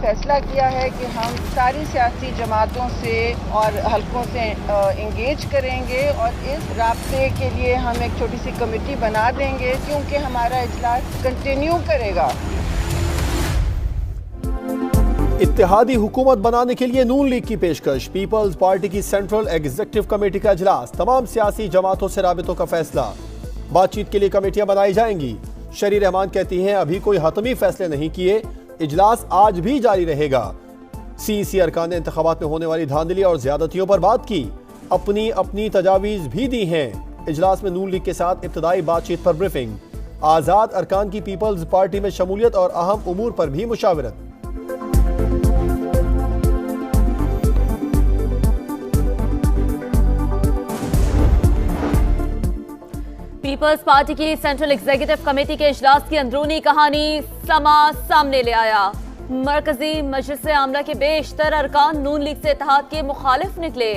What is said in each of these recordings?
फैसला किया है कि हम सारी सियासी जमातों से और हलकों से इंगेज करेंगे और इस राब्ते के लिए हम एक छोटी सी कमेटी बना देंगे क्योंकि हमारा इजलास कंटिन्यू करेगा। इत्तेहादी हुकूमत बनाने के लिए नून लीग की पेशकश। पीपल्स पार्टी की सेंट्रल एग्जीक्यूटिव कमेटी का इजलास, तमाम सियासी जमातों से राबितों का फैसला। बातचीत के लिए कमेटियां बनाई जाएंगी। शरी रहमान कहती हैं अभी कोई हतमी फैसले नहीं किए, इजलास आज भी जारी रहेगा। सीईसी अरकान ने इंतखाबात में होने वाली धांधली और ज्यादतियों पर बात की, अपनी अपनी तजावीज भी दी हैं। इजलास में नून लीग के साथ इब्तदाई बातचीत पर ब्रीफिंग। आजाद अरकान की पीपल्स पार्टी में शमूलियत और अहम उमूर पर भी मुशावरत। पीपल्स पार्टी की सेंट्रल एग्जीक्यूटिव कमेटी के इजलास की अंदरूनी कहानी समा सामने ले आया। मरकजी मजलिस आमला के बेशतर अरकान नून लीग से इत्तेहाद के मुखालिफ निकले।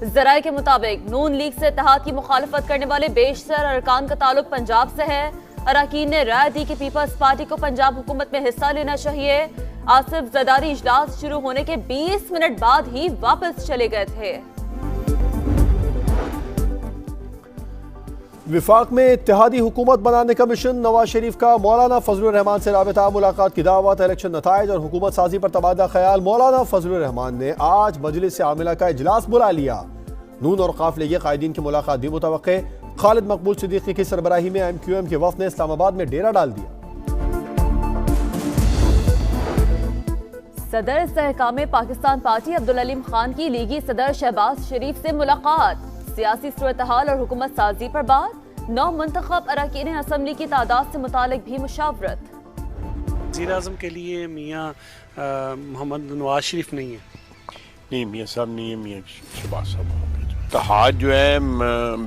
जराये के मुताबिक नून लीग से इत्तेहाद की मुखालफत करने वाले बेशतर अरकान का ताल्लुक पंजाब से है। अरकान ने राय दी कि पीपल्स पार्टी को पंजाब हुकूमत में हिस्सा लेना चाहिए। आसिफ जरदारी इजलास शुरू होने के 20 मिनट बाद ही वापस चले गए थे। विफाक में इत्तेहादी हुकूमत बनाने का मिशन। नवाज शरीफ का मौलाना फजलुर रहमान से राबिता, मुलाकात की दावत, इलेक्शन नताइज और हुकूमत साजी पर तबादला ख्याल। मौलाना फजलुर रहमान ने आज मजलिस आमिला का इजलास बुला लिया। नून और काफिले के कायदीन की मुलाकात भी मुतवक्के। खालिद मकबूल सिद्दीकी की सरबराही में MQM के वफ्द ने इस्लामाबाद में डेरा डाल दिया। सदर इस्तेहकाम पाकिस्तान पार्टी अब्दुल अलीम खान की लीगी सदर शहबाज शरीफ से मुलाकात। सियासी सूरत-ए-हाल और हुकूमत साजी पर बात। 9 मुंतखब अरकान असम्बली की तादाद से मुतालिक भी मुशावरत। वज़ीर आज़म के लिए मियाँ मोहम्मद नवाज शरीफ नहीं है। नहीं, मियाँ साहब नहीं है, मियाँ शहबाज साहब। इत्तेहाद जो है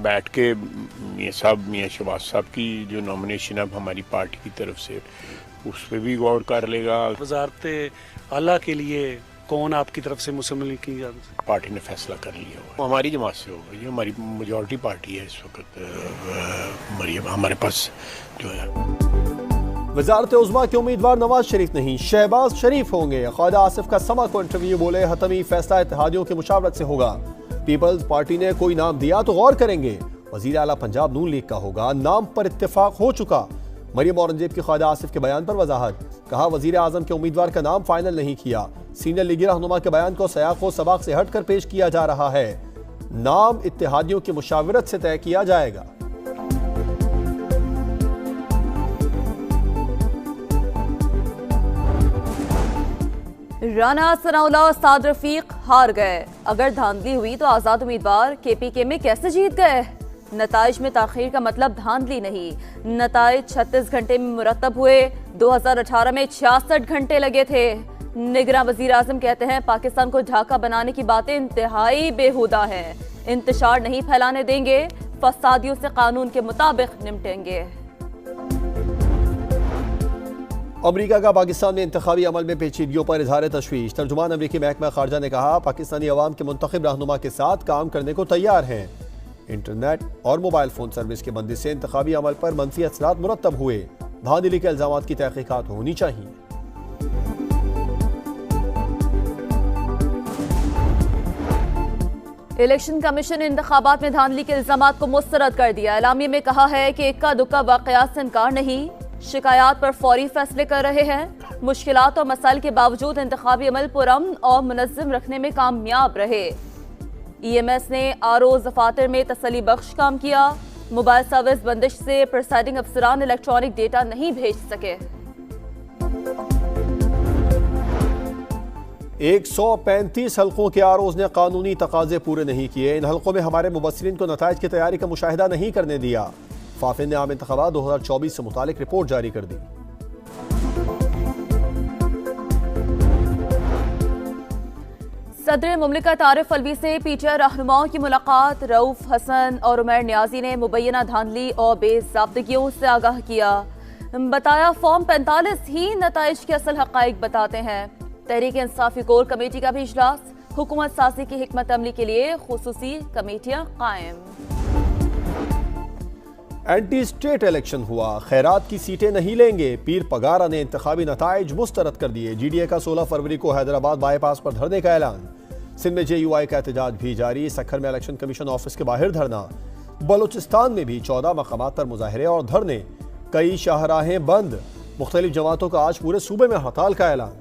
बैठ के मियाँ शहबाज साहब की जो नॉमिनेशन अब हमारी पार्टी की तरफ से उस पर भी गौर कर लेगा। वज़ारत आला के लिए कौन आपकी तरफ से मुसम्मिल की जाती है? पार्टी ने फैसला कर लिया हुआ, हमारी जमात से होगा। ये हमारी मेजॉरिटी पार्टी है इस वक्त हमारे पास जो है। वजारत उज़्मा के उम्मीदवार नवाज शरीफ नहीं, शहबाज शरीफ होंगे। ख्वाजा आसिफ का समा को इंटरव्यू, बोले हतमी फैसला इत्तेहादियों की मुशावरत से होगा। पीपल्स पार्टी ने कोई नाम दिया तो गौर करेंगे। वजीर आला पंजाब नून लीग का होगा, नाम पर इत्तेफाक हो चुका। मरियम औरंगजेब की ख्वाजा आसिफ के बयान पर वजाहत, कहा वजीर आजम के उम्मीदवार का नाम फाइनल नहीं किया। सीनियर लीगी रहनुमा के बयान को सयाक व सबाक से हटकर पेश किया जा रहा है। नाम इत्तेहादियों की मुशावरत से तय किया जाएगा। राना सनाउल्लाह और साद रफीक हार गए। अगर धांधली हुई तो आजाद उम्मीदवार KPK में कैसे जीत गए? नताइज में ताखीर का मतलब धांधली नहीं, नताइज 36 घंटे में मुरतब हुए। 2018 में 66 घंटे लगे थे। निगरान वजीर आजम कहते हैं पाकिस्तान को ढाका बनाने की बातें इंतहाई बेहुदा हैं, इंतशार नहीं फैलाने देंगे, फसादियों से कानून के मुताबिक निपटेंगे। अमरीका का पाकिस्तान में इंतखाबी अमल में पेचीदगियों पर इजहार तशवीश। तर्जुमान अमरीकी महकमा खारजा ने कहा पाकिस्तानी अवाम के मुंतखब रहनुमा के साथ काम करने को तैयार हैं। इंटरनेट और मोबाइल फोन सर्विस की बंदिश से इंतखाबी अमल पर मनफी असरात मुरतब हुए। धांधली के इल्जामात की तहकीकात होनी चाहिए। इलेक्शन कमीशन ने इंतखाबात में धांधली के इल्जामात को मुस्तरद कर दिया। एलामिया में कहा है कि इक्का दुक्का वाकयात से इनकार नहीं, शिकायत पर फौरी फैसले कर रहे हैं। मुश्किलात और मसाइल के बावजूद इंतखाबी अमल पुरअमन और मुनज़्ज़म रखने में कामयाब रहे। EMS ने RO दफातर में तसल्ली बख्श काम किया। मोबाइल सर्विस बंदिश से प्रिसाइडिंग अफसरान इलेक्ट्रॉनिक डेटा नहीं भेज सके। 135 हल्कों के ROs ने कानूनी तकाजे पूरे नहीं किए। इन हल्कों में हमारे मुबस्सिरीन को नताइज की तैयारी का मुशाहिदा नहीं करने दिया। फाफिन ने आम इंतखाबात 2024 से मुतालिक रिपोर्ट जारी कर दी। सदर मुमलिकत आरिफ अलवी से PTI रहनुमाओं की मुलाकात। रऊफ हसन और उमर नियाजी ने मुबैना धांधली और बेज़ाब्तगियों से आगाह किया। बताया फॉर्म 45 ही नताइज के असल हक़ाइक़ बताते हैं। तहरीक इंसाफी कोर कमेटी का भी इजलास। हुकूमत साजी की हिकमत अमली के लिए खुसूसी कमेटियां कायम। एंटी स्टेट इलेक्शन हुआ, खैरात की सीटें नहीं लेंगे। पीर पगारा ने इंतखाबी नताइज मुस्तरद कर दिए। GDA का 16 फरवरी को हैदराबाद बाईपास पर धरने का ऐलान। सिंध में JUI का एहतजाज भी जारी। सखर में इलेक्शन कमीशन ऑफिस के बाहर धरना। बलूचिस्तान में भी 14 मकामात पर मुजाहरे और धरने। कई शाहराहें बंद। मुख्तलिफ जमातों का आज पूरे सूबे में हड़ताल का ऐलान।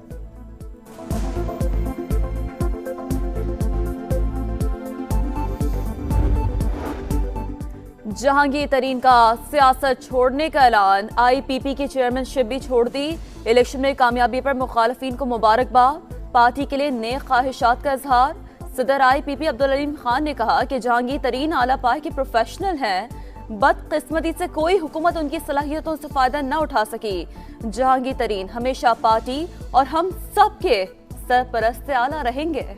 जहांगीर तरीन का सियासत छोड़ने का ऐलान। IPP की चेयरमैनशिप भी छोड़ दी। इलेक्शन में कामयाबी पर मुखालफिन को मुबारकबाद। पार्टी के लिए नेक ख्वाहिशात का इजहार। सदर IPP अब्दुल अलीम खान ने कहा कि जहांगीर तरीन आला पाए के प्रोफेशनल हैं। बदकिस्मती से कोई हुकूमत उनकी सलाहियतों से फायदा न उठा सकी। जहांगीर तरीन हमेशा पार्टी और हम सब के सरपरस्त आला रहेंगे।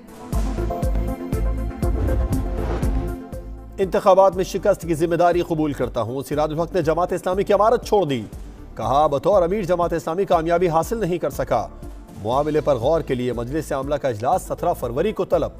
इंतखाबात में शिकस्त की जिम्मेदारी कबूल करता हूँ। सिराजुल हक ने जमात इस्लामी की अमारत छोड़ दी। कहा बतौर अमीर जमात इस्लामी कामयाबी हासिल नहीं कर सका। मुआमले पर गौर के लिए मजलिस आमला का इजलास 17 फरवरी को तलब।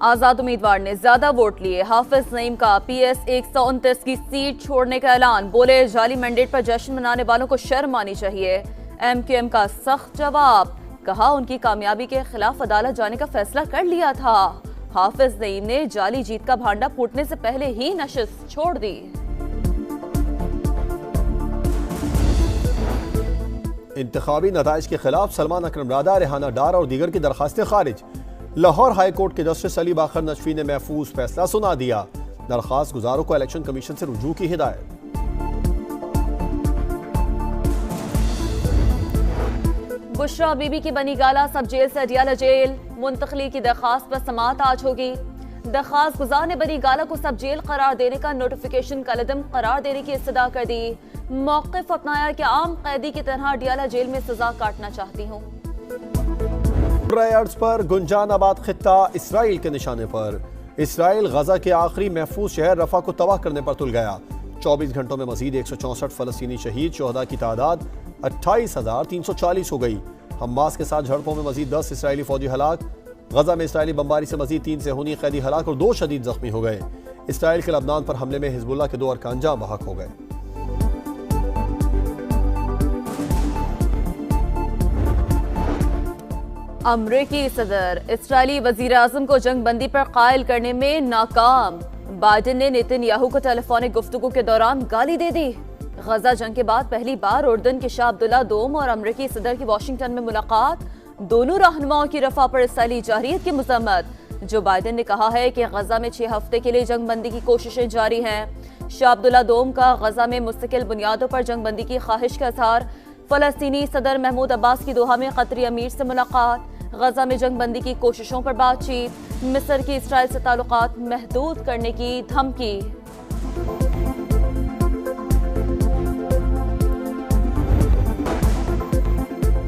आजाद उम्मीदवार ने ज्यादा वोट लिए। हाफिज नईम का PS 129 की सीट छोड़ने का ऐलान। बोले जाली मैंडेट पर जश्न मनाने वालों को शर्म आनी चाहिए। MQM का सख्त जवाब। कहा उनकी कामयाबी के खिलाफ अदालत जाने का फैसला कर लिया था। हाफिज नईम ने जाली जीत का भांडा फूटने से पहले ही नशिस्त छोड़ दी। इंतखाबी नताइज के खिलाफ सलमान अकरम रादा, रेहाना डार और दीगर की दरखास्तें खारिज। लाहौर हाई कोर्ट के जस्टिस अली बाखर नजफी ने महफूज फैसला सुना दिया। दरखास्त गुजारों को इलेक्शन कमीशन से रुजू की हिदायत। बुशरा बीबी की बनी गाला सब जेल से अडियाला जेल। मुंतकली की दरखास्त पर समाअत आज होगी। दरखास्त गुजार ने बनी गाला को सब जेल करार देने का नोटिफिकेशन कलदम करार देने की इस्तदा कर दी। मौक़िफ़ अपनाया कि आम कैदी की तरह अडियाला जेल में सजा काटना चाहती हूँ। रायट्स पर गुंजानाबाद खित्ता इसराइल के निशाने पर। इसराइल गजा के आखिरी महफूज शहर रफा को तबाह करने पर तुल गया। 24 घंटों में मजीद 164 फलस्तीनी शहीद। शोहदा की तादाद 28,340 हो गई। हमास के साथ झड़पों में मजीद 10 इसराइली फौजी हलाक। गजा में इसराइली बमबारी से मजीद 3 सेहूनी कैदी हलाक और 2 शदीद जख्मी हो गए। इसराइल के लबनान पर हमले में हिजबुल्लाह के 2 अरकान जाँ बहक हो गए। अमरीकी सदर इसराइली वजीर आजम को जंग बंदी पर कायल करने में नाकाम। बाइडेन ने नेतन्याहू को टेलीफोनिक गुफ्तगू के दौरान गाली दे दी। गजा जंग के बाद पहली बार उर्दन के शाह अब्दुल्ला दोम और अमरीकी सदर की वाशिंगटन में मुलाकात। दोनों रहनुमाओं की रफा पर इसराइली जारहियत की मजम्मत। जो बाइडेन ने कहा है कि गजा में 6 हफ्ते के लिए जंग बंदी की कोशिशें जारी हैं। शाह अब्दुल्ला दोम का गजा में मुस्तकिल बुनियादों पर जंग बंदी की ख्वाहिश का इजहार। फलस्तीनी सदर महमूद अब्बास की दोहा में कतरी अमीर से मुलाकात। गजा में जंग बंदी की कोशिशों पर बातचीत। मिस्र की इसराइल से ताल्लुकात महदूद करने की धमकी।